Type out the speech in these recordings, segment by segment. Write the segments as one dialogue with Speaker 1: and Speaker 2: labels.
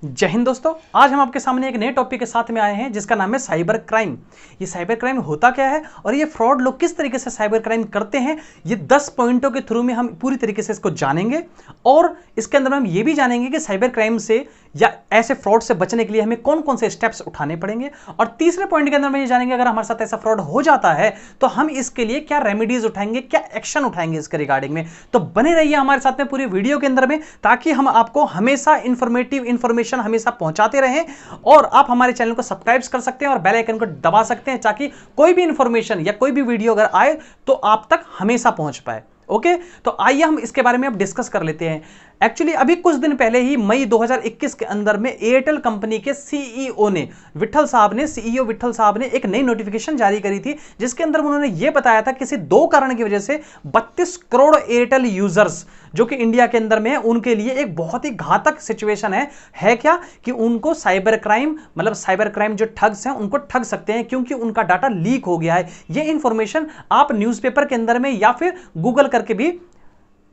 Speaker 1: जय हिंद दोस्तों, आज हम आपके सामने एक नए टॉपिक के साथ में आए हैं जिसका नाम है साइबर क्राइम। ये साइबर क्राइम होता क्या है और ये फ्रॉड लोग किस तरीके से साइबर क्राइम करते हैं, ये 10 पॉइंटों के थ्रू में हम पूरी तरीके से इसको जानेंगे। और इसके अंदर हम ये भी जानेंगे कि साइबर क्राइम से या ऐसे फ्रॉड से बचने के लिए हमें कौन कौन से स्टेप्स उठाने पड़ेंगे। और तीसरे पॉइंट के अंदर हम ये जानेंगे अगर हमारे साथ ऐसा फ्रॉड हो जाता है तो हम इसके लिए क्या रेमेडीज उठाएंगे, क्या एक्शन उठाएंगे इसके रिगार्डिंग में। तो बने रहिए हमारे साथ में पूरी वीडियो के अंदर में, ताकि हम आपको हमेशा इंफॉर्मेटिव इंफॉर्मेशन हमेशा पहुंचाते रहें। और आप हमारे चैनल को सब्सक्राइब कर सकते हैं और बेल आइकन को दबा सकते हैं ताकि कोई भी इंफॉर्मेशन या कोई भी वीडियो अगर आए तो आप तक हमेशा पहुंच पाए। ओके, तो आइए हम इसके बारे में अब डिस्कस कर लेते हैं। एक्चुअली अभी कुछ दिन पहले ही मई 2021 के अंदर में एयरटेल कंपनी के सीईओ ने सीईओ विठल साहब ने एक नई नोटिफिकेशन जारी करी थी, जिसके अंदर उन्होंने यह बताया था किसी दो कारण की वजह से 32 करोड़ एयरटेल यूजर्स जो कि इंडिया के अंदर में है, उनके लिए एक बहुत ही घातक सिचुएशन है क्या कि उनको साइबर क्राइम जो ठग्स हैं उनको ठग सकते हैं, क्योंकि उनका डाटा लीक हो गया है। यह इंफॉर्मेशन आप न्यूज़पेपर के अंदर में या फिर गूगल करके भी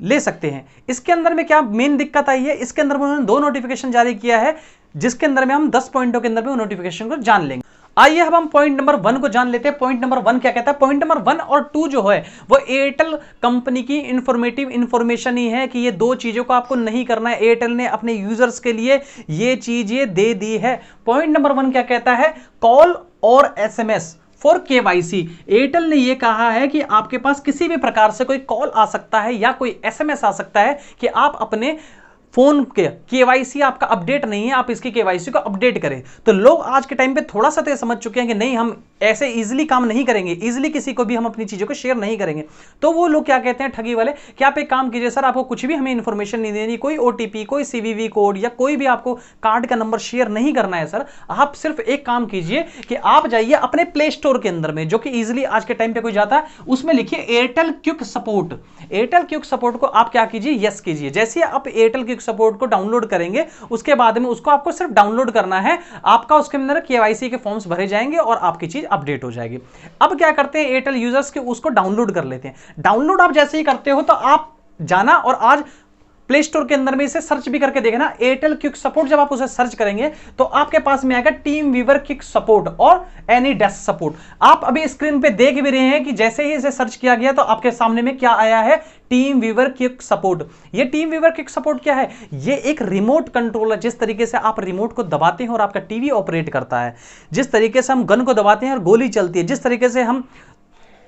Speaker 1: ले सकते हैं। इसके अंदर में क्या मेन दिक्कत आई है, इसके अंदर उन्होंने दो नोटिफिकेशन जारी किया है, जिसके अंदर में हम 10 पॉइंटों के अंदर में वो नोटिफिकेशन को जान लेंगे। आइए अब हम पॉइंट नंबर 1 को जान लेते हैं। पॉइंट नंबर 1 क्या कहता है? पॉइंट नंबर 1 और 2 जो है वो एयरटेल कंपनी की इंफॉर्मेटिव इंफॉर्मेशन ही है कि ये दो चीजों को आपको नहीं करना है। एयरटेल ने अपने यूजर्स के लिए ये चीजें दे दी है। पॉइंट नंबर 1 क्या कहता है? कॉल और एसएमएस फॉर केवाईसी। एयरटेल ने यह कहा है कि आपके पास किसी भी प्रकार से कोई कॉल आ सकता है या कोई एसएमएस आ सकता है कि आप अपने फोन के केवाईसी आपका अपडेट नहीं है, आप इसकी केवाईसी को अपडेट करें। तो लोग आज के टाइम पे थोड़ा सा तो ये समझ चुके हैं कि नहीं, हम ऐसे इजीली काम नहीं करेंगे, इजीली किसी को भी हम अपनी चीजों को शेयर नहीं करेंगे। तो वो लोग क्या कहते हैं ठगी वाले कि आप एक काम कीजिए सर, आपको कुछ भी हमें इंफॉर्मेशन नहीं देनी, कोई ओटीपी, कोई सीवीवी कोड या कोई भी आपको कार्ड का नंबर शेयर नहीं करना है सर। आप सिर्फ एक काम कीजिए कि आप जाइए अपने प्ले स्टोर के अंदर में, जो कि इजीली आज के टाइम पे कोई जाता है, उसमें लिखिए Airtel quick support. Airtel quick support को आप क्या कीजिए, यस कीजिए। जैसे आप एयरटेल क्विक सपोर्ट को डाउनलोड करेंगे उसके बाद में उसको आपको सिर्फ डाउनलोड करना है, आपका उसके अंदर केवाईसी के फॉर्म्स भरे जाएंगे और आपकी चीज अपडेट हो जाएगी। अब क्या करते हैं एयरटेल यूजर्स के उसको डाउनलोड कर लेते हैं। डाउनलोड आप जैसे ही करते हो तो आप जाना और आज प्ले स्टोर के अंदर में इसे सर्च भी करके देखना, एयरटेल क्विक सपोर्ट। जब आप उसे सर्च करेंगे तो आपके पास में आएगा टीम वीवर क्विक सपोर्ट और एनी डेस्क सपोर्ट। आप अभी स्क्रीन पे देख भी रहे हैं कि जैसे ही इसे सर्च किया गया तो आपके सामने में क्या आया है, टीम वीवर क्विक सपोर्ट। ये टीम वीवर क्विक सपोर्ट क्या है? ये एक रिमोट कंट्रोल है। जिस तरीके से आप रिमोट को दबाते हैं और आपका टीवी ऑपरेट करता है, जिस तरीके से हम गन को दबाते हैं और गोली चलती है, जिस तरीके से हम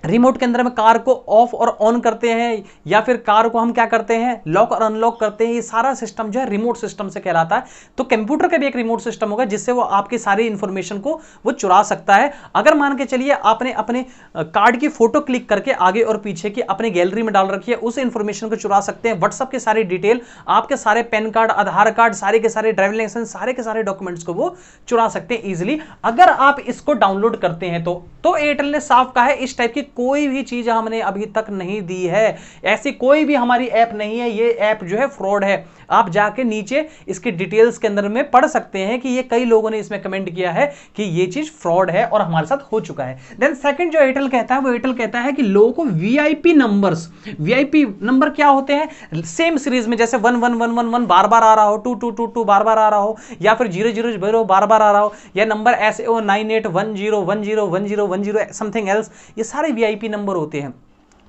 Speaker 1: रिमोट के अंदर में कार को ऑफ और ऑन करते हैं या फिर कार को हम क्या करते हैं, लॉक और अनलॉक करते हैं, ये सारा सिस्टम जो है रिमोट सिस्टम से कहलाता है। तो कंप्यूटर का भी एक रिमोट सिस्टम होगा जिससे वो आपकी सारी इंफॉर्मेशन को वो चुरा सकता है। अगर मान के चलिए आपने अपने कार्ड की फोटो क्लिक करके आगे और पीछे की अपने गैलरी में डाल रखी है, उस इंफॉर्मेशन को चुरा सकते हैं। व्हाट्सएप के सारी डिटेल, आपके सारे पैन कार्ड, आधार कार्ड, सारे के सारे ड्राइविंग लाइसेंस, सारे के सारे डॉक्यूमेंट्स को वो चुरा सकते हैं इजिली, अगर आप इसको डाउनलोड करते हैं तो एयरटेल ने साफ कहा है इस टाइप की कोई भी चीज हमने अभी तक नहीं दी है, ऐसी कोई भी हमारी ऐप नहीं है, ये ऐप जो है फ्रॉड है। आप जाके नीचे इसकी डिटेल्स के अंदर में पढ़ सकते हैं कि ये कई लोगों ने इसमें कमेंट किया है कि ये चीज फ्रॉड है और हमारे साथ हो चुका है। देन सेकंड जो एयरटेल कहता है, वो एयरटेल कहता है कि लोगों को वीआईपी नंबर क्या होते हैं, सेम सीरीज में जैसे 1111 बार बार आ रहा हो, 2222 बार बार आ रहा हो, या फिर 000 बार बार आ रहा हो, या नंबर ऐसे 9810101010 समथिंग एल्स, ये सारे वीआईपी नंबर होते हैं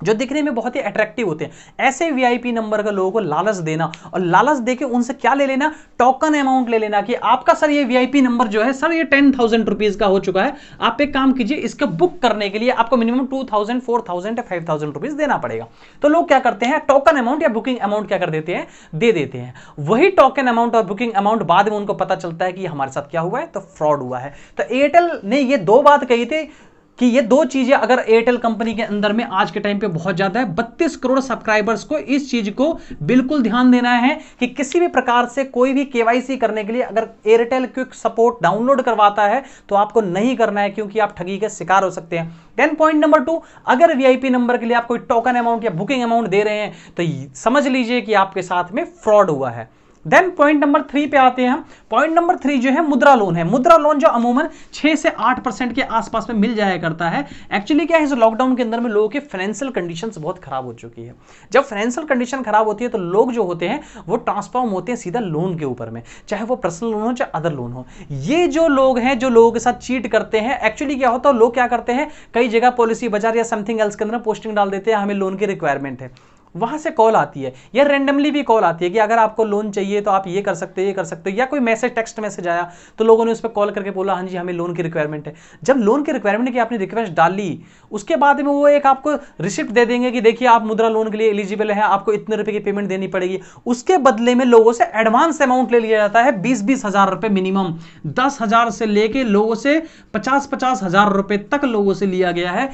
Speaker 1: जो दिखने में बहुत ही अट्रैक्टिव होते हैं। ऐसे वीआईपी नंबर का लोगों को लालच देना और लालच देके उनसे क्या ले लेना, टोकन अमाउंट ले लेना कि आपका सर ये वीआईपी नंबर जो है सर ये 10,000 रुपीज का हो चुका है, आप एक काम कीजिए इसका बुक करने के लिए आपको मिनिमम 2,000, 4,000 या 5,000 रुपीज देना पड़ेगा। तो लोग क्या करते हैं, टोकन अमाउंट या बुकिंग अमाउंट क्या कर देते हैं, दे देते हैं। वही टोकन अमाउंट और बुकिंग अमाउंट बाद में उनको पता चलता है कि हमारे साथ क्या हुआ है, तो फ्रॉड हुआ है। तो एयरटेल ने ये दो बात कही थी कि ये दो चीजें अगर एयरटेल कंपनी के अंदर में आज के टाइम पे बहुत ज्यादा है, 32 करोड़ सब्सक्राइबर्स को इस चीज को बिल्कुल ध्यान देना है कि किसी भी प्रकार से कोई भी केवाईसी करने के लिए अगर एयरटेल क्विक सपोर्ट डाउनलोड करवाता है तो आपको नहीं करना है, क्योंकि आप ठगी के शिकार हो सकते हैं। देन पॉइंट नंबर 2, अगर वीआईपी नंबर के लिए आप कोई टोकन अमाउंट या बुकिंग अमाउंट दे रहे हैं तो समझ लीजिए कि आपके साथ में फ्रॉड हुआ है। देन पॉइंट नंबर 3 पे आते हैं हम। पॉइंट नंबर 3 जो है मुद्रा लोन है। मुद्रा लोन जो अमूमन 6 से 8% के आसपास में मिल जाया करता है। एक्चुअली क्या है, इस लॉकडाउन के अंदर में लोगों की फाइनेंशियल कंडीशंस बहुत खराब हो चुकी है। जब फाइनेंशियल कंडीशन खराब होती है तो लोग जो होते हैं वो ट्रांसफॉर्म होते हैं सीधा लोन के ऊपर में, चाहे वो पर्सनल लोन हो चाहे अदर लोन हो। ये जो लोग हैं जो लोगों के साथ चीट करते हैं, एक्चुअली क्या होता है, लोग क्या करते हैं, कई जगह पॉलिसी बाजार या समथिंग एल्स के अंदर पोस्टिंग डाल देते हैं, हमें लोन की रिक्वायरमेंट है, वहां से कॉल आती है या रैंडमली भी कॉल आती है कि अगर आपको लोन चाहिए तो आप ये कर सकते हो, ये कर सकते हो, या कोई मैसेज टेक्स्ट मैसेज आया तो लोगों ने उस पर कॉल करके बोला हाँ जी हमें लोन की रिक्वायरमेंट है। जब लोन की रिक्वायरमेंट की आपने रिक्वेस्ट डाली, उसके बाद में वो एक आपको रिसिप्ट दे देंगे कि देखिए आप मुद्रा लोन के लिए एलिजिबल है, आपको इतने रुपए की पेमेंट देनी पड़ेगी। उसके बदले में लोगों से एडवांस अमाउंट ले लिया जाता है 20-20 हजार रुपए मिनिमम, 10,000 से लेके लोगों से 50-50 हजार रुपए तक लोगों से लिया गया है।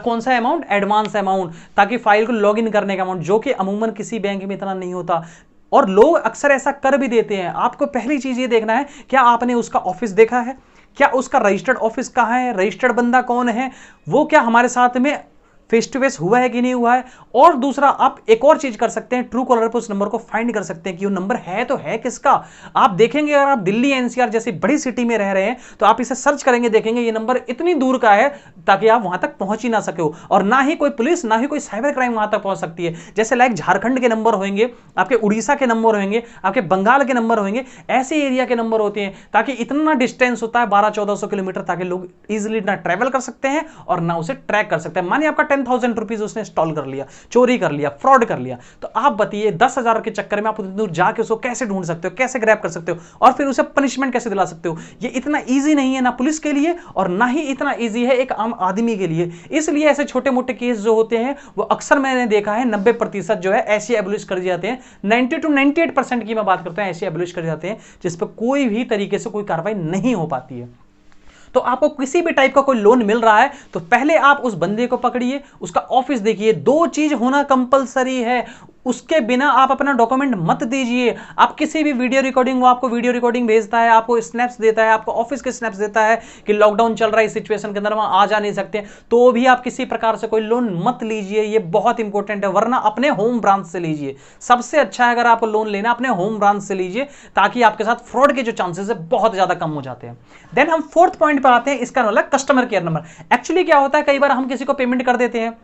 Speaker 1: कौन सा अमाउंट? एडवांस अमाउंट, ताकि फाइल को लॉग इन करने का अमाउंट, जो कि अमूमन किसी बैंक में इतना नहीं होता। और लोग अक्सर ऐसा कर भी देते हैं। आपको पहली चीज ये देखना है, क्या आपने उसका ऑफिस देखा है, क्या उसका रजिस्टर्ड ऑफिस कहां है, रजिस्टर्ड बंदा कौन है, वो क्या हमारे साथ में फेस टू फेस हुआ है कि नहीं हुआ है। और दूसरा, आप एक और चीज कर सकते हैं, ट्रू कॉलर पर उस नंबर को फाइंड कर सकते हैं कि वो नंबर है तो है किसका। आप देखेंगे अगर आप दिल्ली एनसीआर जैसी बड़ी सिटी में रह रहे हैं तो आप इसे सर्च करेंगे, देखेंगे ये नंबर इतनी दूर का है ताकि आप वहां तक पहुंच ही ना सके हो, और ना ही कोई पुलिस ना ही कोई साइबर क्राइम वहां तक पहुंच सकती है। जैसे लाइक झारखंड के नंबर होंगे, आपके उड़ीसा के नंबर होंगे, आपके बंगाल के नंबर होंगे, ऐसे एरिया के नंबर होते हैं, ताकि इतना डिस्टेंस होता है 1200-1400 किलोमीटर, ताकि लोग इजिली ना ट्रेवल कर सकते हैं और ना उसे ट्रैक कर सकते हैं। मानिए आपका 10,000 रुपीज उसने इंस्टॉल कर लिया, चोरी कर लिया, फ्रॉड कर लिया, तो आप बताइए 10,000 के चक्कर में आप उतनी दूर जाके उसको कैसे ढूंढ सकते हो, कैसे ग्रैब कर सकते हो, और फिर उसे पनिशमेंट कैसे दिला सकते हो। ये इतना इजी नहीं है ना पुलिस के लिए, और ना ही इतना इजी है एक आम आदमी के लिए। इसलिए ऐसे छोटे मोटे केस जो होते हैं वो अक्सर मैंने देखा है 90% जो है ऐसे एब्लिश कर जाते हैं। 90 to 98% की मैं बात करता हूं, ऐसे एब्लिश कर जाते हैं जिस पर कोई भी तरीके से कोई कार्रवाई नहीं हो पाती है। तो आपको किसी भी टाइप का कोई लोन मिल रहा है तो पहले आप उस बंदे को पकड़िए, उसका ऑफिस देखिए, 2 चीज होना कंपलसरी है, उसके बिना आप अपना डॉक्यूमेंट मत दीजिए। आप किसी भी वीडियो रिकॉर्डिंग, वो आपको वीडियो रिकॉर्डिंग भेजता है, आपको स्नैप्स देता है, आपको ऑफिस के स्नैप्स देता है कि लॉकडाउन चल रहा है, इस सिचुएशन के अंदर वहां आ जा नहीं सकते, तो भी आप किसी प्रकार से कोई लोन मत लीजिए। ये बहुत इंपॉर्टेंट है, वरना अपने होम ब्रांच से लीजिए। सबसे अच्छा है अगर आपको लोन लेना अपने होम ब्रांच से लीजिए, ताकि आपके साथ फ्रॉड के जो चांसेस है बहुत ज्यादा कम हो जाते हैं। देन हम 4th पॉइंट पर आते हैं, इसका मतलब कस्टमर केयर नंबर। एक्चुअली क्या होता है, कई बार हम किसी को पेमेंट कर देते हैं,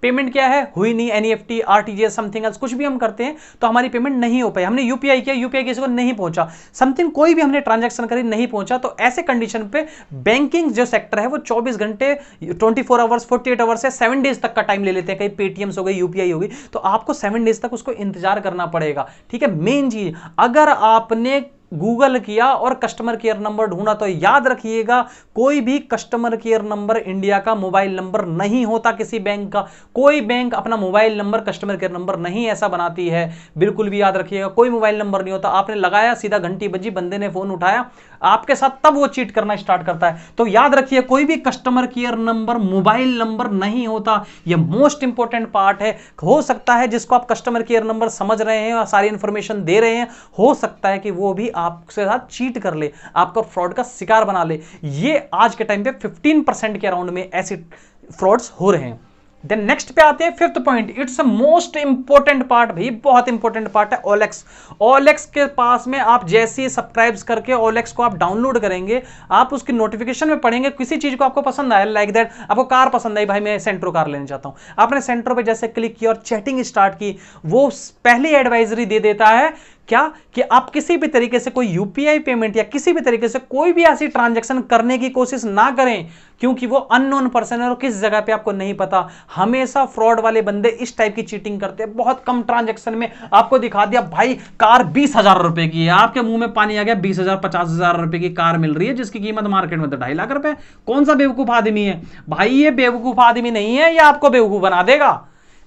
Speaker 1: पेमेंट क्या है, हुई नहीं, एनईएफटी, आरटीजीएस, समथिंग एल्स, कुछ भी हम करते हैं तो हमारी पेमेंट नहीं हो पाई। हमने यूपीआई किया, यूपीआई किसी को नहीं पहुंचा, समथिंग कोई भी हमने ट्रांजैक्शन करी नहीं पहुंचा, तो ऐसे कंडीशन पे बैंकिंग जो सेक्टर है वो 24 घंटे, 24 आवर्स, 48 आवर्स या 7 डेज तक का टाइम ले लेते हैं। कई पेटीएम्स हो गई, यूपीआई होगी, तो आपको 7 डेज तक उसको इंतजार करना पड़ेगा। ठीक है, मेन चीज, अगर आपने गूगल किया और कस्टमर केयर नंबर ढूंढा तो याद रखिएगा, कोई भी कस्टमर केयर नंबर इंडिया का मोबाइल नंबर नहीं होता किसी बैंक का। कोई बैंक अपना mobile number customer care number नहीं ऐसा बनाती है, बिल्कुल भी याद रखिएगा, कोई मोबाइल नंबर नहीं होता। आपने लगाया, सीधा घंटी बजी, बंदे ने फोन उठाया आपके साथ, तब वो चीट करना स्टार्ट करता है। तो याद रखिए, कोई भी customer care number mobile number नहीं होता। ये मोस्ट इंपॉर्टेंट पार्ट है। हो सकता है जिसको आप कस्टमर केयर नंबर समझ रहे हैं और सारी इंफॉर्मेशन दे रहे हैं, हो सकता है कि वो भी आपके साथ चीट कर ले, आपको फ्रॉड का शिकार बना ले। ये आज के टाइम पे 15% के अराउंड में ऐसे फ्रॉड्स हो रहे हैं। देन नेक्स्ट पे आते हैं 5th point, it's a most important part, भाई बहुत इंपॉर्टेंट पार्ट है, ओएलएक्स। ओएलएक्स के पास में आप जैसे ही सब्सक्राइब करके ओएलएक्स को आप डाउनलोड करेंगे, आप उसकी नोटिफिकेशन में पढ़ेंगे, किसी चीज को आपको पसंद आया, लाइक दैट आपको कार पसंद आई, भाई मैं सेंट्रो कार लेना चाहता हूं, आपने सेंट्रो पे जैसे क्लिक किया और चैटिंग स्टार्ट की, वो पहली एडवाइजरी दे देता है क्या, कि आप किसी भी तरीके से कोई यूपीआई पेमेंट या किसी भी तरीके से कोई भी ऐसी ट्रांजैक्शन करने की कोशिश ना करें, क्योंकि वो अननोन पर्सन है और किस जगह पे आपको नहीं पता। हमेशा फ्रॉड वाले बंदे इस टाइप की चीटिंग करते हैं। बहुत कम ट्रांजैक्शन में आपको दिखा दिया भाई कार 20,000 रुपए की है, आपके मुंह में पानी आ गया, 20,000 50,000 रुपए की कार मिल रही है जिसकी कीमत मार्केट में तो 2.5 लाख रुपए। कौन सा बेवकूफ आदमी है भाई, ये बेवकूफ आदमी नहीं है, ये आपको बेवकूफ बना देगा।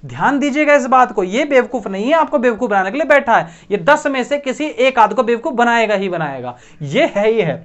Speaker 1: ध्यान दीजिएगा इस बात को, ये बेवकूफ नहीं है आपको बेवकूफ बनाने के लिए बैठा है, ये 10 में से किसी एक आध को बेवकूफ बनाएगा ही बनाएगा, ये है।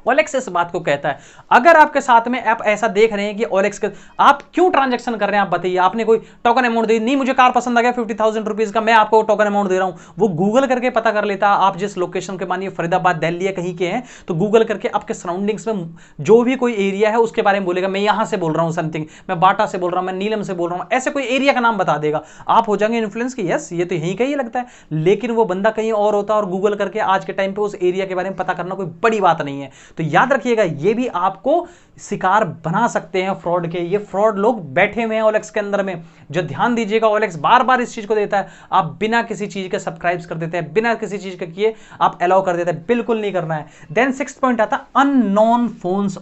Speaker 1: OLX इस बात को कहता है। अगर आपके साथ में आप ऐसा देख रहे हैं कि OLX के आप क्यों ट्रांजैक्शन कर रहे हैं, आप बताइए, आपने कोई टोकन अमाउंट दी, नहीं मुझे कार पसंद आ गया 50,000 रुपीज का, मैं आपको टोकन अमाउंट दे रहा हूं, वो गूगल करके पता कर लेता आप जिस लोकेशन के, मानिए फरीदाबाद दिल्ली या कहीं के हैं, तो गूगल करके आपके सराउंडिंग्स में जो भी कोई एरिया है उसके बारे में बोलेगा, मैं यहां से बोल रहा हूं समथिंग, मैं बाटा से बोल रहा हूं, मैं नीलम से बोल रहा हूं, ऐसे कोई एरिया का नाम बता देगा, आप हो जाएंगे इन्फ्लुएंस कि यस ये तो यहीं का ही लगता है, लेकिन वो बंदा कहीं और होता है और गूगल करके आज के टाइम पे उस एरिया के बारे में पता करना कोई बड़ी बात नहीं है। तो याद रखिएगा ये भी आपको शिकार बना सकते हैं फ्रॉड के। ये फ्रॉड लोग बैठे हुए हैं OLX के अंदर में, जो ध्यान दीजिएगा OLX बार बार इस चीज को देता है, आप बिना किसी चीज के सब्सक्राइब कर देते हैं, बिना किसी चीज के किए आप अलाउ कर देते हैं, बिल्कुल नहीं करना है। देन 6th पॉइंट आता है अननोन फोन्स।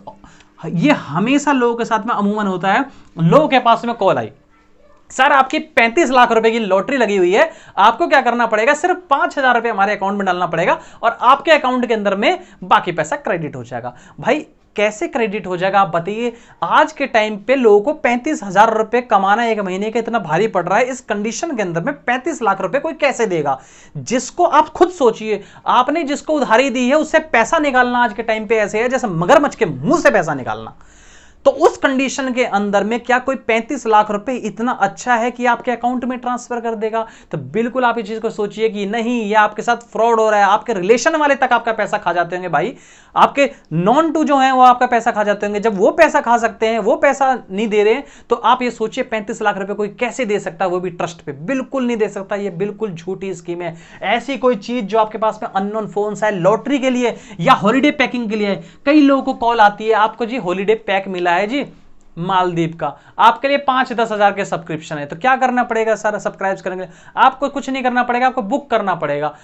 Speaker 1: ये हमेशा लोगों के साथ में अमूमन होता है, लोगों के पास में कॉल आई, सर आपकी 35 लाख रुपए की लॉटरी लगी हुई है, आपको क्या करना पड़ेगा, सिर्फ 5,000 रुपए हमारे अकाउंट में डालना पड़ेगा और आपके अकाउंट के अंदर में बाकी पैसा क्रेडिट हो जाएगा। भाई कैसे क्रेडिट हो जाएगा आप बताइए? आज के टाइम पे लोगों को 35,000 रुपए कमाना एक महीने का इतना भारी पड़ रहा है, इस कंडीशन के अंदर में 35 लाख रुपए कोई कैसे देगा? जिसको आप खुद सोचिए, आपने जिसको उधारी दी है उससे पैसा निकालना आज के टाइम पे ऐसे है जैसे मगरमच्छ के मुंह से पैसा निकालना। तो उस कंडीशन के अंदर में क्या कोई 35 लाख रुपए इतना अच्छा है कि आपके अकाउंट में ट्रांसफर कर देगा? तो बिल्कुल आप इस चीज को सोचिए कि नहीं, ये आपके साथ फ्रॉड हो रहा है। आपके रिलेशन वाले तक आपका पैसा खा जाते होंगे भाई, आपके नॉन टू जो हैं वो आपका पैसा खा जाते होंगे। जब वो पैसा खा सकते हैं, वो पैसा नहीं दे रहे हैं, तो आप ये सोचिए 35 लाख रुपए कोई कैसे दे सकता है, वो भी ट्रस्ट पे? बिल्कुल नहीं दे सकता। ये बिल्कुल झूठी स्कीम है। ऐसी कोई चीज जो आपके पास में अननोन फोन्स है, लॉटरी के लिए या हॉलीडे पैकिंग के लिए, कई लोगों को कॉल आती है, आपको जी हॉलीडे पैक मिला है जी मालदीव का, आपके लिए 5-10 हजार के सब्सक्रिप्शन है, तो क्या करना पड़ेगा सर सब्सक्राइब करने के लिए? आपको कुछ नहीं करना पड़ेगा, आपको बुक करना पड़ेगा।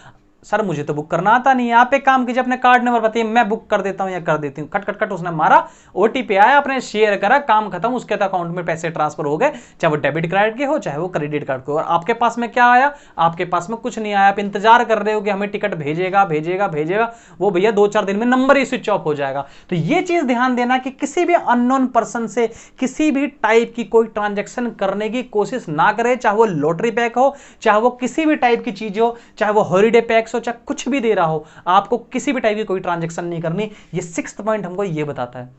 Speaker 1: सर मुझे तो बुक करना आता नहीं है। आप एक काम कीजिए, अपने कार्ड नंबर बताइए, मैं बुक कर देता हूं या कर देती हूं। खट खट खट उसने मारा, OTP आया, आपने शेयर करा, काम खत्म, उसके अकाउंट में पैसे ट्रांसफर हो गए, चाहे वो डेबिट कार्ड के हो चाहे वो क्रेडिट कार्ड के हो। और आपके पास में क्या आया? आपके पास में कुछ नहीं आया। आप इंतजार कर रहे हो कि हमें टिकट भेजेगा भेजेगा भेजेगा, वो भैया 2-4 दिन में नंबर ही स्विच ऑफ हो जाएगा। तो ये चीज ध्यान देना कि किसी भी अननोन पर्सन से किसी भी टाइप की कोई ट्रांजेक्शन करने की कोशिश ना करे, चाहे वो लॉटरी पैक हो, चाहे वो किसी भी टाइप की चीज हो, चाहे वो हॉलीडे पैक्स हो, चाहे कुछ भी दे रहा हो, आपको किसी भी टाइप की कोई ट्रांजैक्शन नहीं करनी। ये 6th पॉइंट हमको ये बताता है।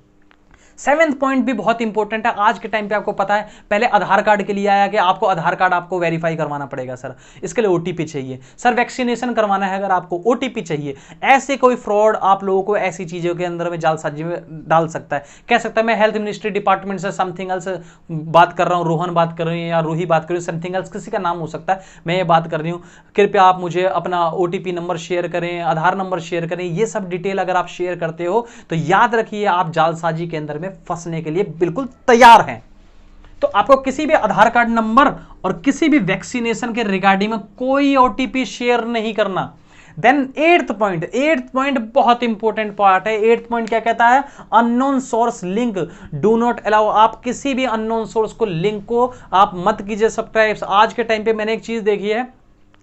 Speaker 1: 7th पॉइंट भी बहुत इंपॉर्टेंट है। आज के टाइम पे आपको पता है, पहले आधार कार्ड के लिए आया कि आपको आधार कार्ड आपको वेरीफाई करवाना पड़ेगा सर, इसके लिए OTP चाहिए। सर वैक्सीनेशन करवाना है अगर आपको OTP चाहिए। ऐसे कोई फ्रॉड आप लोगों को ऐसी चीजों के अंदर में जालसाजी में डाल सकता है। कह सकता है मैं हेल्थ मिनिस्ट्री डिपार्टमेंट से समथिंग एल्स बात कर रहा हूँ, रोहन बात कर रही है या रूही बात कर रही है, समथिंग एल्स किसी का नाम हो सकता है, मैं ये बात कर रही हूँ, कृपया आप मुझे अपना OTP नंबर शेयर करें, आधार नंबर शेयर करें। ये सब डिटेल अगर आप शेयर करते हो तो याद रखिए आप जालसाजी के अंदर में फंसने के लिए बिल्कुल तैयार हैं। तो आपको किसी भी आधार कार्ड नंबर और किसी भी वैक्सीनेशन के रिगार्डिंग में कोई OTP शेयर नहीं करना। देन 8th पॉइंट बहुत इंपॉर्टेंट पार्ट है। 8th पॉइंट क्या कहता है? Unknown source link do not allow. आप किसी भी अननोन सोर्स को लिंक को आप मत कीजिए सब्सक्राइब। आज के टाइम पे मैंने एक चीज देखी है,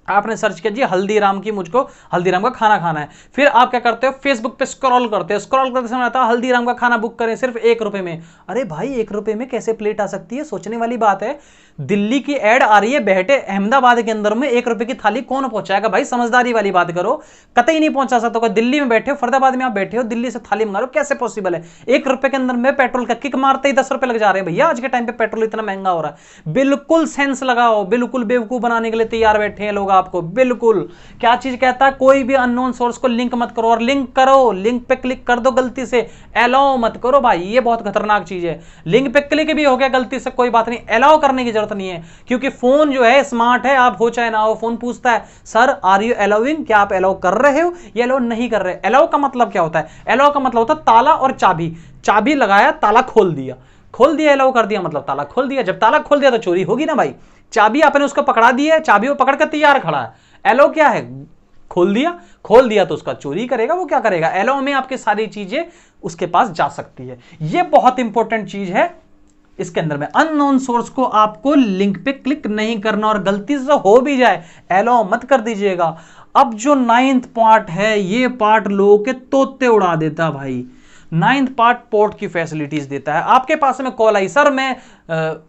Speaker 1: आपने सर्च किया जी हल्दीराम की, मुझको हल्दीराम का खाना खाना है, फिर आप क्या करते हो फेसबुक पे स्क्रॉल करते हो, स्क्रॉल करते समय आता है हल्दीराम का खाना बुक करें सिर्फ 1 रुपए में। अरे भाई 1 रुपए में कैसे प्लेट आ सकती है? सोचने वाली बात है। दिल्ली की एड आ रही है, बैठे अहमदाबाद के अंदर में 1 रुपए की थाली कौन पहुंचाएगा? भाई समझदारी वाली बात करो, कतई नहीं पहुंचा सकता। दिल्ली में बैठे हो, फरीदाबाद में आप बैठे हो, दिल्ली से थाली मंगा लो, कैसे पॉसिबल है? 1 रुपए के अंदर में पेट्रोल का किक मारते ही 10 रुपए लग जा रहे हैं। भैया आज के टाइम पे पेट्रोल इतना महंगा हो रहा है, बिल्कुल सेंस लगाओ। बिल्कुल बेवकूफ बनाने के लिए तैयार बैठे हैं लोग आपको। बिल्कुल क्या चीज कहता है? कोई भी अननोन सोर्स को लिंक मत करो, और लिंक करो, लिंक पे क्लिक कर दो गलती से, अलाउ मत करो भाई, ये बहुत खतरनाक चीज है। लिंक पे क्लिक भी हो गया गलती से, कोई बात नहीं, अलाउ करने की जरूरत नहीं है, क्योंकि फोन जो है स्मार्ट है, आप हो चाहे ना हो, फोन पूछता है सर आर यू अलाउइंग, क्या आप अलाउ कर रहे हो या अलाउ नहीं कर रहे। अलाउ का मतलब क्या होता है? अलाउ का मतलब होता है ताला और चाबी, चाबी लगाया ताला खोल दिया, खोल दिया अलाउ कर दिया, मतलब ताला खोल दिया। जब ताला खोल दिया तो चोरी होगी ना भाई। चाबी आपने उसको पकड़ा दी है, चाबी वो पकड़ कर तैयार खड़ा है। एलो क्या है? खोल दिया, खोल दिया तो उसका चोरी करेगा, वो क्या करेगा? एलो में आपकी सारी चीजें उसके पास जा सकती है। ये बहुत इंपॉर्टेंट चीज है। इसके अंदर में अननोन सोर्स को आपको लिंक पे क्लिक नहीं करना, और गलती से हो भी जाए एलो मत कर दीजिएगा। अब जो 9th पार्ट है, ये पार्ट लोगों के तोते उड़ा देता भाई। 9th पार्ट पोर्ट की फैसिलिटीज देता है। आपके पास में कॉल आई, सर मैं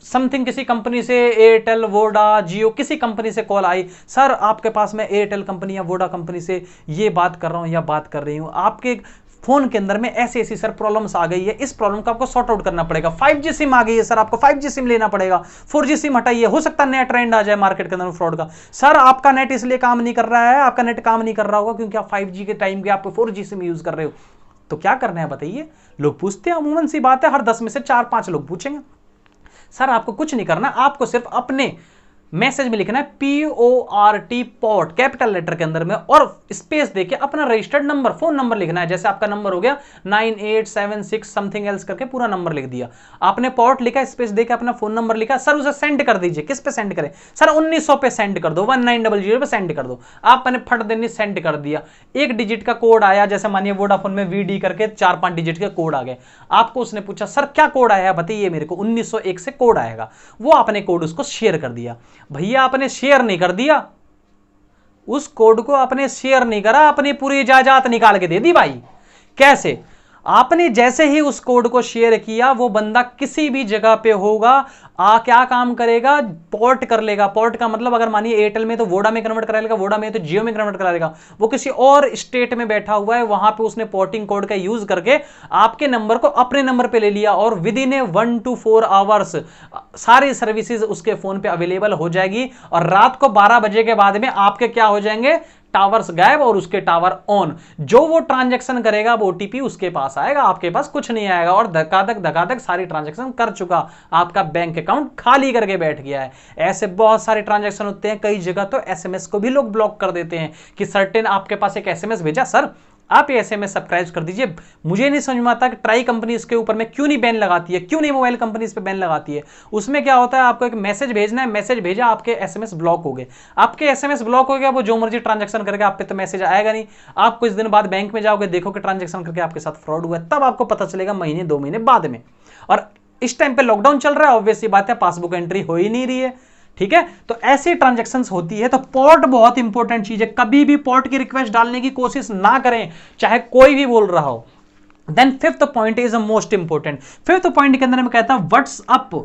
Speaker 1: समथिंग किसी कंपनी से, एयरटेल, वोडा, जियो, किसी कंपनी से कॉल आई, सर आपके पास में एयरटेल कंपनी या वोडा कंपनी से ये बात कर रहा हूं या बात कर रही हूं, आपके फोन के अंदर में ऐसी ऐसी सर प्रॉब्लम्स आ गई है, इस प्रॉब्लम को आपको सॉर्ट आउट करना पड़ेगा। 5G सिम आ गई है सर, आपको 5G सिम लेना पड़ेगा, 4G सिम हटाइए, हो सकता है नया ट्रेंड आ जाए मार्केट के अंदर फ्रॉड का। सर आपका नेट इसलिए काम नहीं कर रहा है, आपका नेट काम नहीं कर रहा होगा क्योंकि आप 5G के टाइम के आप 4G सिम यूज कर रहे हो। तो क्या करना है बताइए? लोग पूछते हैं, अमूमन सी बात है, हर 10 में से 4-5 लोग पूछेंगे। सर आपको कुछ नहीं करना, आपको सिर्फ अपने मैसेज में लिखना है PORT पॉट कैपिटल लेटर के अंदर में और स्पेस देके अपना रजिस्टर्ड नंबर, फोन नंबर लिखना है। जैसे आपका नंबर हो गया 9876 समथिंग एल्स करके पूरा नंबर लिख दिया आपने, पॉट लिखा, स्पेस देके अपना फोन नंबर लिखा। सर उसे सेंड कर दीजिए। किस पे सेंड करें? सर 1900 पे सेंड कर दो, 1900 पे सेंड कर दो। आपने फट देनी सेंड कर दिया, एक डिजिट का कोड आया, जैसे मानिए वोडाफोन में VD करके 4-5 डिजिट के कोड आ गए। आपको उसने पूछा सर क्या कोड आया बताइए मेरे को, 1901 से कोड आएगा। वो आपने कोड उसको शेयर कर दिया। भैया आपने शेयर नहीं कर दिया, उस कोड को आपने शेयर नहीं करा, अपनी पूरी जायदाद निकाल के दे दी भाई। कैसे? आपने जैसे ही उस कोड को शेयर किया, वो बंदा किसी भी जगह पे होगा, क्या काम करेगा? पोर्ट कर लेगा। पोर्ट का मतलब अगर मानिए एयरटेल में तो वोडा में कन्वर्ट करा लेगा, वोडा में तो जियो में कन्वर्ट करा लेगा। वो किसी और स्टेट में बैठा हुआ है, वहां पे उसने पोर्टिंग कोड का यूज करके आपके नंबर को अपने नंबर पे ले लिया और विद इन 1 to 4 आवर्स सारी सर्विसेज उसके फोन पे अवेलेबल हो जाएगी और रात को 12 बजे के बाद में आपके क्या हो जाएंगे? टावर्स गायब और उसके टावर ऑन। जो वो ट्रांजैक्शन करेगा वो OTP उसके पास आएगा, आपके पास कुछ नहीं आएगा और धकाधक सारी ट्रांजैक्शन कर चुका, आपका बैंक अकाउंट खाली करके बैठ गया है। ऐसे बहुत सारे ट्रांजैक्शन होते हैं। कई जगह तो SMS को भी लोग ब्लॉक कर देते हैं कि सर्टेन आपके पास एक SMS भेजा, सर आप ये SMS सब्सक्राइब कर दीजिए। मुझे नहीं समझ में आता कि ट्राई कंपनी इसके ऊपर में क्यों नहीं बैन लगाती है, क्यों नहीं मोबाइल कंपनी इस पे बैन लगाती है। उसमें क्या होता है, आपको एक मैसेज भेजना है, मैसेज भेजा, आपके SMS ब्लॉक हो गए, आपके SMS ब्लॉक हो गया, वो जो मर्जी ट्रांजैक्शन करके आप पे तो मैसेज आएगा नहीं। आप कुछ दिन बाद बैंक में जाओगे, देखो कि ट्रांजैक्शन करके आपके साथ फ्रॉड हुआ है, तब आपको पता चलेगा महीने 2 महीने बाद में। और इस टाइम पे लॉकडाउन चल रहा है, ऑब्वियस सी बात है पासबुक एंट्री हो ही नहीं रही है, ठीक है। तो ऐसी ट्रांजैक्शंस होती है, तो पोर्ट बहुत इंपॉर्टेंट चीज है। कभी भी पोर्ट की रिक्वेस्ट डालने की कोशिश ना करें, चाहे कोई भी बोल रहा हो। Then fifth point is most important. Fifth point के अंदर मैं कहता हूं व्हाट्सअप,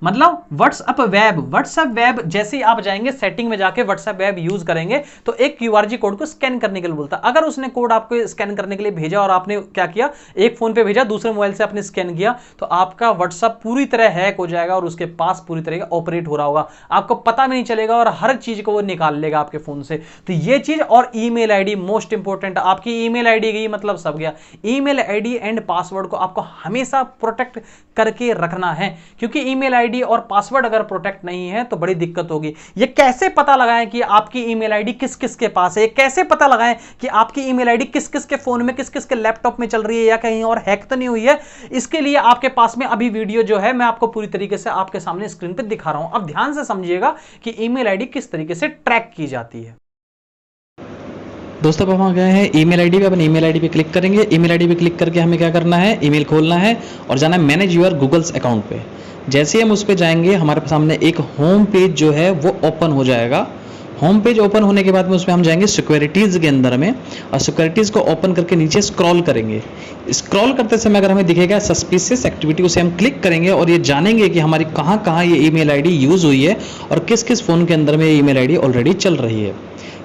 Speaker 1: मतलब व्हाट्सएप वेब। व्हाट्सएप वेब जैसे ही आप जाएंगे सेटिंग में जाके व्हाट्सएप वेब यूज करेंगे तो एक QRG कोड को स्कैन करने के लिए बोलता है। अगर उसने कोड आपको स्कैन करने के लिए भेजा और आपने क्या किया, एक फोन पे भेजा, दूसरे मोबाइल से आपने स्कैन किया, तो आपका व्हाट्सएप पूरी तरह हैक हो जाएगा और उसके पास पूरी तरह का ऑपरेट हो रहा होगा, आपको पता भी नहीं चलेगा और हर चीज को वो निकाल लेगा आपके फोन से। तो ये चीज, और ईमेल आईडी मोस्ट इंपॉर्टेंट। आपकी ईमेल आईडी गई मतलब सब गया। ईमेल आईडी एंड पासवर्ड को आपको हमेशा प्रोटेक्ट करके रखना है, क्योंकि ईमेल आईडी और पासवर्ड अगर प्रोटेक्ट नहीं है तो बड़ी दिक्कत होगी। ये कैसे पता लगाएं कि आपकी ईमेल आईडी किस किस के पास है? कैसे पता लगाएं कि आपकी ईमेल आईडी किस किस के फोन में, किस किस के लैपटॉप में चल रही है या कहीं और हैक तो नहीं हुई है? इसके लिए आपके पास में अभी वीडियो जो है मैं आपको पूरी तरीके से आपके सामने स्क्रीन पे दिखा रहा हूं। अब ध्यान से समझिएगा कि ईमेल आईडी किस तरीके से ट्रैक की जाती है।
Speaker 2: दोस्तों अब हम गए हैं ईमेल आईडी पे। अपन ईमेल आईडी पे क्लिक करेंगे। ईमेल आईडी पे क्लिक करके हमें क्या करना है, ईमेल खोलना है और जाना है मैनेज योर गूगल्स अकाउंट पे। जैसे ही हम उस पे जाएंगे हमारे सामने एक होम पेज जो है वो ओपन हो जाएगा। होम पेज ओपन होने के बाद में उसमें हम जाएंगे सिक्योरिटीज़ के अंदर में और सिक्योरिटीज़ को ओपन करके नीचे स्क्रॉल करेंगे। स्क्रॉल करते समय अगर हमें दिखेगा सस्पिशियस एक्टिविटी, उसे हम क्लिक करेंगे और ये जानेंगे कि हमारी कहाँ कहाँ ये ईमेल आईडी यूज़ हुई है और किस किस फ़ोन के अंदर में ये ईमेल आईडी ऑलरेडी चल रही है।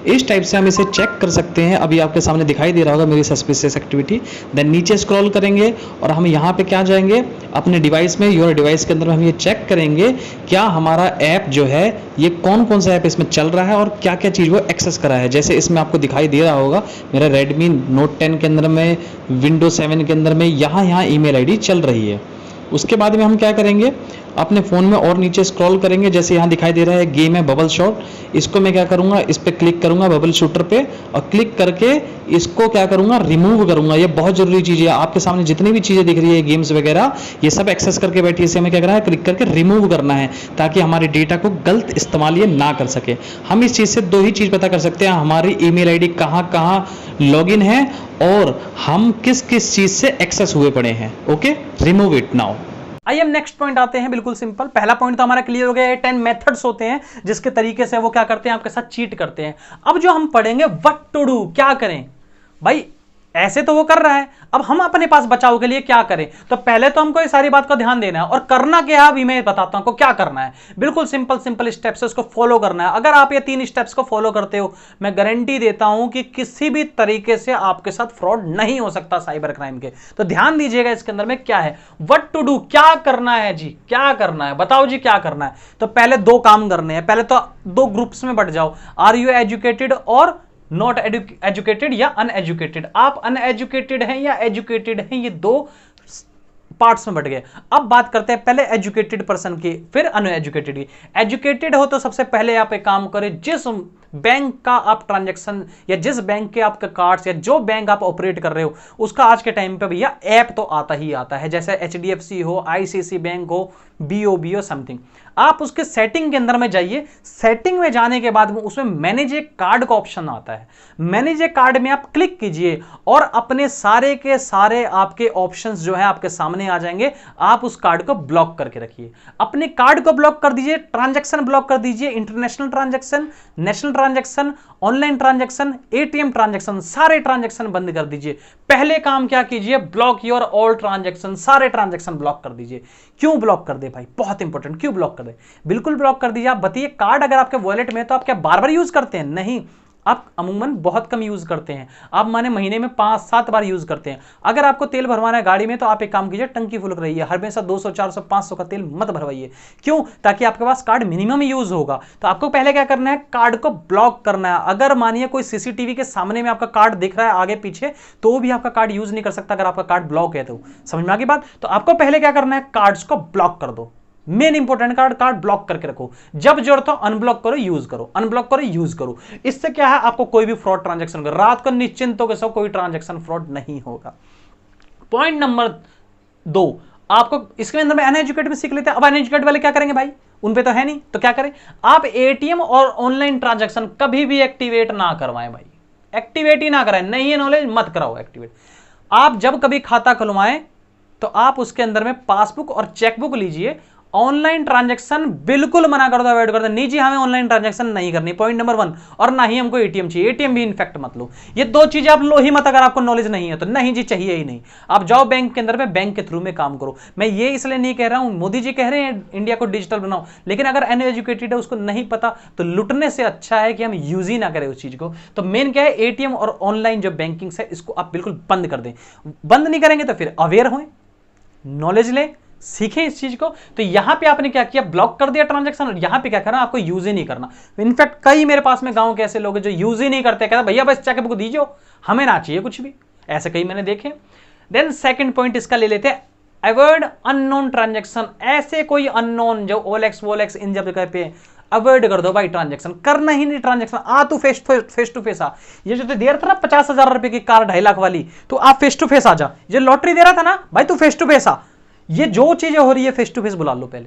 Speaker 2: इस टाइप से हम इसे चेक कर सकते हैं। अभी आपके सामने दिखाई दे रहा होगा मेरी सस्पिशियस एक्टिविटी। देन नीचे स्क्रॉल करेंगे और हम यहाँ पे क्या जाएंगे, अपने डिवाइस में, योर डिवाइस के अंदर हम ये चेक करेंगे क्या हमारा ऐप जो है ये कौन कौन सा ऐप इसमें चल रहा है और क्या क्या चीज़ वो एक्सेस करा है। जैसे इसमें आपको दिखाई दे रहा होगा मेरा Redmi Note 10 के अंदर में, Windows 7 के अंदर में यहाँ ईमेल आईडी चल रही है। उसके बाद में हम क्या करेंगे, अपने फ़ोन में और नीचे स्क्रॉल करेंगे। जैसे यहाँ दिखाई दे रहा है गेम है बबल शॉट, इसको मैं क्या करूँगा, इस पर क्लिक करूँगा बबल शूटर पे और क्लिक करके इसको क्या करूँगा, रिमूव करूँगा। ये बहुत ज़रूरी चीज़ है। आपके सामने जितनी भी चीज़ें दिख रही है गेम्स वगैरह ये सब एक्सेस करके बैठी है, इसे हमें क्या करना है, क्लिक करके रिमूव करना है ताकि हमारे डेटा को गलत इस्तेमाल ये ना कर सके। हम इस चीज़ से दो ही चीज़ पता कर सकते हैं, हमारी ईमेल आईडी कहाँ कहाँ लॉगिन है और हम किस किस चीज़ से एक्सेस हुए पड़े हैं। Okay, remove it now.
Speaker 1: आइए हम नेक्स्ट पॉइंट आते हैं। बिल्कुल सिंपल, पहला पॉइंट तो हमारा क्लियर हो गया है। 10 मेथड्स होते हैं जिसके तरीके से वो क्या करते हैं, आपके साथ चीट करते हैं। अब जो हम पढ़ेंगे व्हाट टू डू, क्या करें भाई। ऐसे तो वो कर रहा है, अब हम अपने पास बचाव के लिए क्या करें? तो पहले तो हमको ये सारी बात का ध्यान देना है, और करना क्या है अभी मैं बताता हूं आपको क्या करना है। बिल्कुल सिंपल सिंपल स्टेप्स है, उसको फॉलो करना है। अगर आप ये 3 स्टेप्स को फॉलो करते हो, मैं गारंटी देता हूं कि किसी भी तरीके से आपके साथ फ्रॉड नहीं हो सकता साइबर क्राइम के। तो ध्यान दीजिएगा इसके अंदर में क्या है, व्हाट टू डू, क्या करना है जी, क्या करना है, बताओ जी क्या करना है। तो पहले 2 काम करने हैं। पहले तो 2 ग्रुप्स में बट जाओ, आर यू एजुकेटेड और नॉट एजुकेटेड या अनएजुकेटेड। आप अनएजुकेटेड हैं या एजुकेटेड हैं, ये 2 पार्ट्स में बट गए। अब बात करते हैं पहले एजुकेटेड पर्सन की, फिर अनएजुकेटेड की। एजुकेटेड हो तो सबसे पहले आप एक काम करें, जिस बैंक का आप ट्रांजैक्शन या जिस बैंक के आपके कार्ड्स या जो बैंक आप ऑपरेट कर रहे हो उसका आज के टाइम पे भैया ऐप तो आता ही आता है, जैसे HDFC हो, ICICI बैंक हो, BOB हो, समथिंग। आप उसके सेटिंग के अंदर में जाइए। सेटिंग में जाने के बाद उसमें मैनेज ए कार्ड का ऑप्शन आता है। मैनेज ए कार्ड में आप क्लिक कीजिए और अपने सारे के सारे आपके ऑप्शंस जो है आपके सामने आ जाएंगे। आप उस कार्ड को ब्लॉक करके रखिए, अपने कार्ड को ब्लॉक कर दीजिए, ट्रांजैक्शन ब्लॉक कर दीजिए, international transaction, national transaction, online transaction, ATM transaction, सारे ट्रांजैक्शन बंद कर दीजिए। पहले काम क्या कीजिए, ब्लॉक योर ऑल ट्रांजैक्शन, सारे ट्रांजैक्शन ब्लॉक कर दीजिए। क्यों ब्लॉक कर दे भाई, बहुत इंपॉर्टेंट, क्यों ब्लॉक कर दे? बिल्कुल ब्लॉक कर दीजिए। आप बताइए, कार्ड अगर आपके वॉलेट में है तो आप क्या बार बार यूज करते हैं? नहीं, आप अमूमन बहुत कम यूज करते हैं। आप माने महीने में 5-7 बार यूज करते हैं। अगर आपको तेल भरवाना है गाड़ी में तो आप एक काम कीजिए, टंकी फुल रही है, हमेशा 200, 400, 500 का तेल मत भरवाइए। क्यों? ताकि आपके पास कार्ड मिनिमम यूज होगा। तो आपको पहले क्या करना है, कार्ड को ब्लॉक करना है। अगर मानिए कोई CCTV के सामने में आपका कार्ड दिख रहा है आगे पीछे, तो भी आपका कार्ड यूज नहीं कर सकता अगर आपका कार्ड ब्लॉक है। तो समझ में आ गई बात? तो आपको पहले क्या करना है, कार्ड्स को ब्लॉक कर दो। मेन इंपॉर्टेंट कार्ड ब्लॉक करके रखो। जब जरूरत हो अनब्लॉक करो, यूज करो, अनब्लॉक करो, यूज करो। इससे क्या है, आपको कोई भी फ्रॉड ट्रांजैक्शन रात को निश्चिंत होकर सो, कोई ट्रांजैक्शन फ्रॉड नहीं होगा। पॉइंट नंबर 2, आपको इसके अंदर में अनएजुकेटेड में सीख लेते हैं। अब अनएजुकेटेड वाले क्या करेंगे भाई, उन पे तो है नहीं, तो क्या करें, आप ATM और ऑनलाइन ट्रांजैक्शन कभी भी एक्टिवेट ना करवाएं भाई, एक्टिवेट ही ना कराएं। नहीं है नॉलेज, मत कराओ एक्टिवेट। आप जब कभी खाता खुलवाएं तो आप उसके अंदर में पासबुक और चेकबुक लीजिए। ऑनलाइन ट्रांजैक्शन बिल्कुल मना कर दो, अवॉइड कर दो। नहीं जी, हमें ऑनलाइन ट्रांजैक्शन नहीं करनी, पॉइंट नंबर 1। और ना ही हमको ATM चाहिए, ATM भी इनफैक्ट मत लो। ये 2 चीजें आप लो ही मत, अगर आपको नॉलेज नहीं है तो। नहीं जी, चाहिए ही नहीं। आप जाओ बैंक के अंदर में, बैंक के थ्रू में काम करो। मैं ये इसलिए नहीं कह रहा हूं, मोदी जी कह रहे हैं इंडिया को डिजिटल बनाओ, लेकिन अगर अनएजुकेटेड है, उसको नहीं पता, तो लुटने से अच्छा है कि हम यूज ही ना करें उस चीज को। तो मेन क्या है, ATM और ऑनलाइन जो बैंकिंग है इसको आप बिल्कुल बंद कर दें। बंद नहीं करेंगे तो फिर अवेयर हों, नॉलेज लें, सीखें इस चीज को। तो यहां पे आपने क्या किया, ब्लॉक कर दिया ट्रांजैक्शन, और यहां पे क्या करना, आपको यूज ही नहीं करना। इनफैक्ट कई मेरे पास में गांव के ऐसे लोग हैं जो यूज ही नहीं करते, कहते भैया बस चेकबुक दीजिए, हमें ना चाहिए कुछ भी। ऐसे कई मैंने देखे। देन सेकंड पॉइंट इसका ले लेते हैं, अवॉइड अननोन ट्रांजैक्शन। ऐसे कोई अननोन जो OLX इन जगह पे अवॉइड कर दो भाई, ट्रांजैक्शन करना ही नहीं। ट्रांजैक्शन आ तू फेस टू फेस आ। ये जो दे रहा था ना 50,000 रुपए की कार 2.5 लाख वाली, तो आप फेस टू फेस आ जा। ये लॉटरी दे रहा था ना भाई, तू फेस टू फेस आ। ये जो चीजें हो रही है फेस टू फेस बुला लो पहले,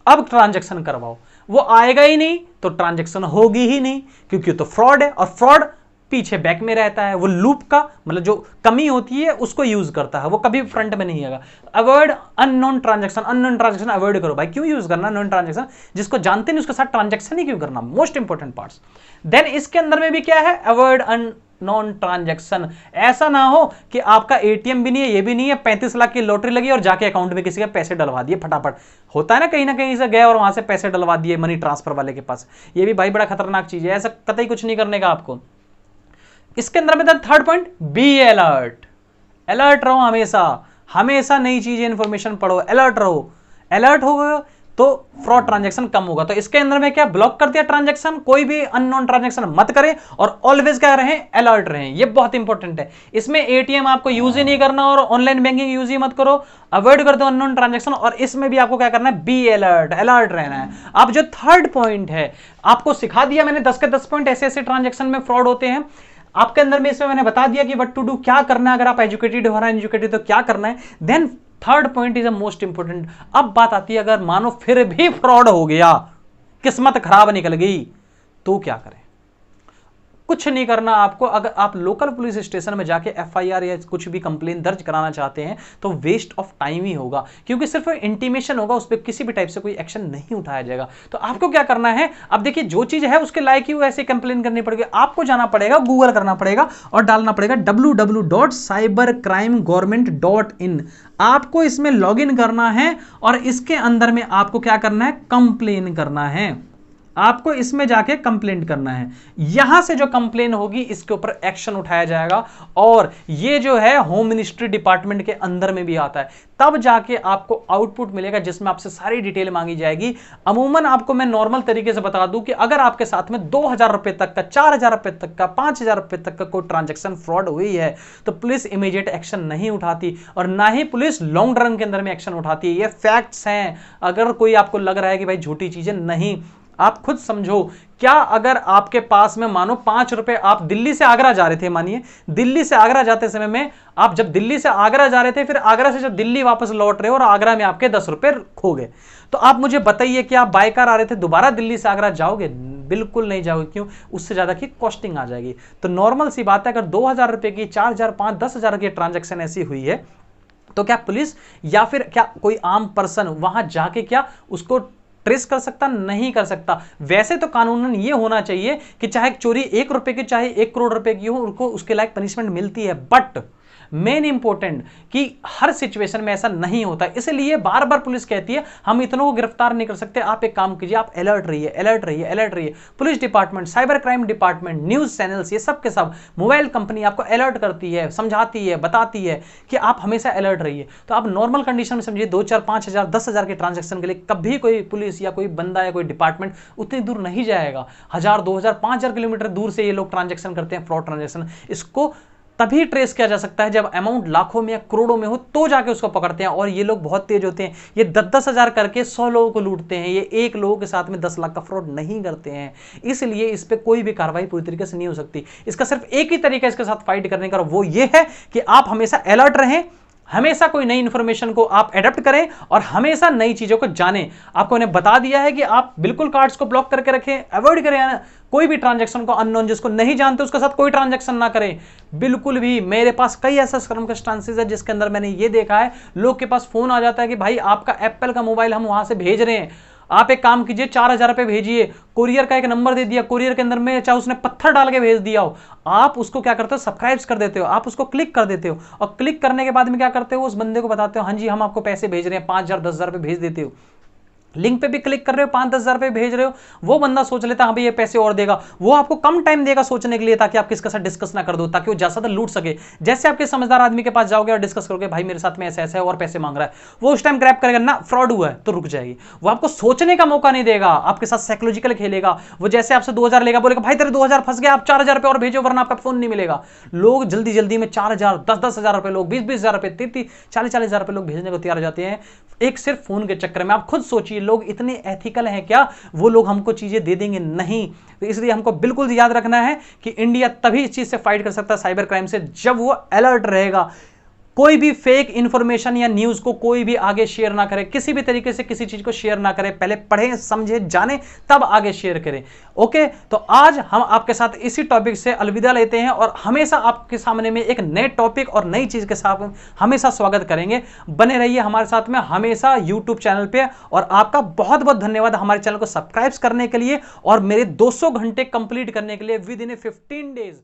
Speaker 1: अब ट्रांजैक्शन करवाओ। वो आएगा ही नहीं तो ट्रांजैक्शन होगी ही नहीं, क्योंकि तो फ्रॉड है, और फ्रॉड पीछे बैक में रहता है। वो लूप का मतलब जो कमी होती है उसको यूज करता है, वो कभी फ्रंट में नहीं आएगा। Avoid unknown transaction, unknown transaction avoid करो भाई। क्यों यूज करना नॉन ट्रांजैक्शन, जिसको जानते नहीं उसके साथ ट्रांजैक्शन ही क्यों करना, मोस्ट इंपॉर्टेंट पार्ट्स। देन इसके अंदर में भी क्या है, अवॉइड नॉन ट्रांजैक्शन। ऐसा ना हो कि आपका ATM भी नहीं है, ये भी नहीं है, 35 लाख की लॉटरी लगी और जाके अकाउंट में किसी के पैसे डलवा दिए फटाफट। होता है ना कहीं से गए और वहां से पैसे डलवा दिए मनी ट्रांसफर वाले के पास। ये भी भाई बड़ा खतरनाक चीज है, ऐसा कतई कुछ नहीं करने का आपको। इसके अंदर में third point, be alert. Alert रहो हमेशा, हमेशा नई चीजें इंफॉर्मेशन पढ़ो, अलर्ट रहो। अलर्ट हो गए तो फ्रॉड ट्रांजैक्शन कम होगा। तो इसके अंदर में क्या, ब्लॉक कर दिया ट्रांजैक्शन, कोई भी अननोन ट्रांजैक्शन मत करें, और ऑलवेज क्या रहें, अलर्ट रहें। ये बहुत इंपॉर्टेंट है। इसमें ATM आपको यूज ही नहीं करना और ऑनलाइन बैंकिंग यूज ही मत करो, अवॉइड कर दो अननोन ट्रांजैक्शन। और इसमें भी आपको क्या करना है, बी अलर्ट, अलर्ट रहना है। अब जो थर्ड पॉइंट है, आपको सिखा दिया मैंने 10 के 10 पॉइंट ऐसे ऐसे ट्रांजैक्शन में फ्रॉड होते हैं आपके अंदर में। इसमें मैंने बता दिया कि व्हाट टू डू, क्या करना है। अगर आप एजुकेटेड हो, अनएजुकेटेड तो क्या करना है। Then third point is a most important. अब बात आती है, अगर मानो फिर भी फ्रॉड हो गया, किस्मत खराब निकल गई, तो क्या करें। कुछ नहीं करना आपको। अगर आप लोकल पुलिस स्टेशन में जाके एफआईआर या कुछ भी कंप्लेन दर्ज कराना चाहते हैं तो वेस्ट ऑफ टाइम ही होगा, क्योंकि सिर्फ इंटीमेशन होगा, उस पर किसी भी टाइप से कोई एक्शन नहीं उठाया जाएगा। तो आपको क्या करना है, अब देखिए जो चीज है उसके लायक ही वो ऐसे कंप्लेन करनी पड़ेगी। आपको जाना पड़ेगा, गूगल करना पड़ेगा और डालना पड़ेगा www.cybercrimegovernment.in। आपको इसमें लॉगिन करना है और इसके अंदर में आपको क्या करना है, कंप्लेन करना है। आपको इसमें जाके कंप्लेंट करना है। यहां से जो कंप्लेन होगी इसके ऊपर एक्शन उठाया जाएगा, और ये जो है होम मिनिस्ट्री डिपार्टमेंट के अंदर में भी आता है। तब जाके आपको आउटपुट मिलेगा जिसमें आपसे सारी डिटेल मांगी जाएगी। अमूमन आपको मैं नॉर्मल तरीके से बता दूं कि अगर आपके साथ में 2000 रुपए तक का, 4000 रुपए तक का, 5000 रुपए तक का कोई ट्रांजैक्शन फ्रॉड हुई है तो पुलिस इमीडिएट एक्शन नहीं उठाती, और ना ही पुलिस लॉन्ग रन के अंदर में एक्शन उठाती है। ये फैक्ट्स हैं। अगर कोई आपको लग रहा है कि भाई झूठी चीजें, नहीं, आप खुद समझो। क्या अगर आपके पास में मानो 5 रुपए, आप दिल्ली से आगरा जा रहे थे, मानिए दिल्ली से आगरा जाते समय में आप जब दिल्ली से आगरा जा रहे थे, फिर आगरा से जब दिल्ली वापस लौट रहे हो और आगरा में आपके 10 रुपए खो गए, तो आप मुझे बताइए कि आप बाय कार आ रहे थे, दोबारा दिल्ली से आगरा जाओगे? बिल्कुल नहीं जाओगे। क्यों? उससे ज्यादा की कॉस्टिंग आ जाएगी। तो नॉर्मल सी बात है, अगर 2000 रुपए की 4000, 5, 10,000 की ट्रांजेक्शन ऐसी हुई है तो क्या पुलिस या फिर क्या कोई आम पर्सन वहां जाके क्या उसको ट्रेस कर सकता? नहीं कर सकता। वैसे तो कानूनन ये होना चाहिए कि चाहे चोरी 1 रुपए की, चाहे 1 करोड़ रुपए की हो, उनको उसके लायक पनिशमेंट मिलती है। बट मेन इंपॉर्टेंट कि हर सिचुएशन में ऐसा नहीं होता, इसलिए बार बार पुलिस कहती है हम इतनों को गिरफ्तार नहीं कर सकते। आप एक काम कीजिए, आप अलर्ट रहिए, अलर्ट रहिए, अलर्ट रहिए। Police department, cyber crime department, news channels, ये सब के सब, मोबाइल कंपनी आपको अलर्ट करती है, समझाती है, बताती है कि आप हमेशा अलर्ट रहिए। तो आप नॉर्मल कंडीशन में समझिए 2, 4, 5,000, 10,000 के ट्रांजेक्शन के लिए कभी कोई पुलिस या कोई बंदा या कोई डिपार्टमेंट उतनी दूर नहीं जाएगा। 1000, 2000, 5000 किलोमीटर दूर से ये लोग ट्रांजेक्शन करते हैं, फ्रॉड ट्रांजेक्शन। इसको तभी ट्रेस किया जा सकता है जब अमाउंट लाखों में या करोड़ों में हो, तो जाके उसको पकड़ते हैं। और ये लोग बहुत तेज होते हैं, ये 10-10 हजार करके 100 लोगों को लूटते हैं। ये एक लोगों के साथ में 10 लाख का फ्रॉड नहीं करते हैं, इसलिए इस पे कोई भी कार्रवाई पूरी तरीके से नहीं हो सकती। इसका सिर्फ एक ही तरीका इसके साथ फाइट करने का, वो ये है कि आप हमेशा अलर्ट रहें, हमेशा कोई नई इंफॉर्मेशन को आप एडप्ट करें और हमेशा नई चीजों को जानें। आपको उन्हें बता दिया है कि आप बिल्कुल कार्ड्स को ब्लॉक करके रखें, अवॉइड करें कोई भी ट्रांजैक्शन को। अननोन जिसको नहीं जानते उसके साथ कोई ट्रांजैक्शन ना करें, बिल्कुल भी। मेरे पास कई ऐसा सर्कमस्टांसेस है जिसके अंदर मैंने ये देखा है, लोग के पास फोन आ जाता है कि भाई आपका एप्पल का मोबाइल हम वहां से भेज रहे हैं, आप एक काम कीजिए 4000 रुपए भेजिए। कुरियर का एक नंबर दे दिया, कुरियर के अंदर में चाहे उसने पत्थर डाल के भेज दिया हो, आप उसको क्या करते हो, सब्सक्राइब कर देते हो, आप उसको क्लिक कर देते हो, और क्लिक करने के बाद में क्या करते हो, उस बंदे को बताते हो हाँ जी हम आपको पैसे भेज रहे हैं, 5,000, 10,000 रुपए भेज देते हो। लिंक पे भी क्लिक कर रहे हो, 5-10 हजार रुपए भेज रहे हो, वो बंदा सोच लेता हाँ भाई ये पैसे और देगा, वो आपको कम टाइम देगा सोचने के लिए, ताकि आप किसके साथ डिस्कस ना कर दो, ताकि वो ज्यादा लूट सके। जैसे आपके समझदार आदमी के पास जाओगे और डिस्कस करोगे भाई मेरे साथ में ऐसा ऐसा है और पैसे मांग रहा है, वो उस टाइम ग्रैब करेगा ना, फ्रॉड हुआ है तो रुक जाएगी। वो आपको सोचने का मौका नहीं देगा, आपके साथ साइकोलॉजिकल खेलेगा। वो जैसे आपसे 2000 लेगा, बोलेगा भाई तेरे 2000 फंस गया, आप 4000 रुपए और भेजो वरना आपका फोन नहीं मिलेगा। लोग जल्दी जल्दी में 4000, 10-10 हजार रुपए, लोग 20-20 हजार रुपए, 30-30, 40-40 हजार रुपए लोग भेजने को तैयार हो जाते हैं, एक सिर्फ फोन के चक्कर में। आप खुद सोचिए लोग इतने एथिकल हैं क्या, वो लोग हमको चीजें दे देंगे? नहीं। तो इसलिए हमको बिल्कुल याद रखना है कि इंडिया तभी इस चीज से फाइट कर सकता है, साइबर क्राइम से, जब वो अलर्ट रहेगा। कोई भी फेक इंफॉर्मेशन या न्यूज को कोई भी आगे शेयर ना करे, किसी भी तरीके से किसी चीज को शेयर ना करे, पहले पढ़ें, समझें, जानें, तब आगे शेयर करें। ओके, तो आज हम आपके साथ इसी टॉपिक से अलविदा लेते हैं और हमेशा आपके सामने में एक नए टॉपिक और नई चीज के साथ हमेशा स्वागत करेंगे। बने रहिए हमारे साथ में हमेशा यूट्यूब चैनल पे, और आपका बहुत बहुत धन्यवाद हमारे चैनल को सब्सक्राइब करने के लिए और मेरे 200 घंटे कंप्लीट करने के लिए विद इन 15 डेज।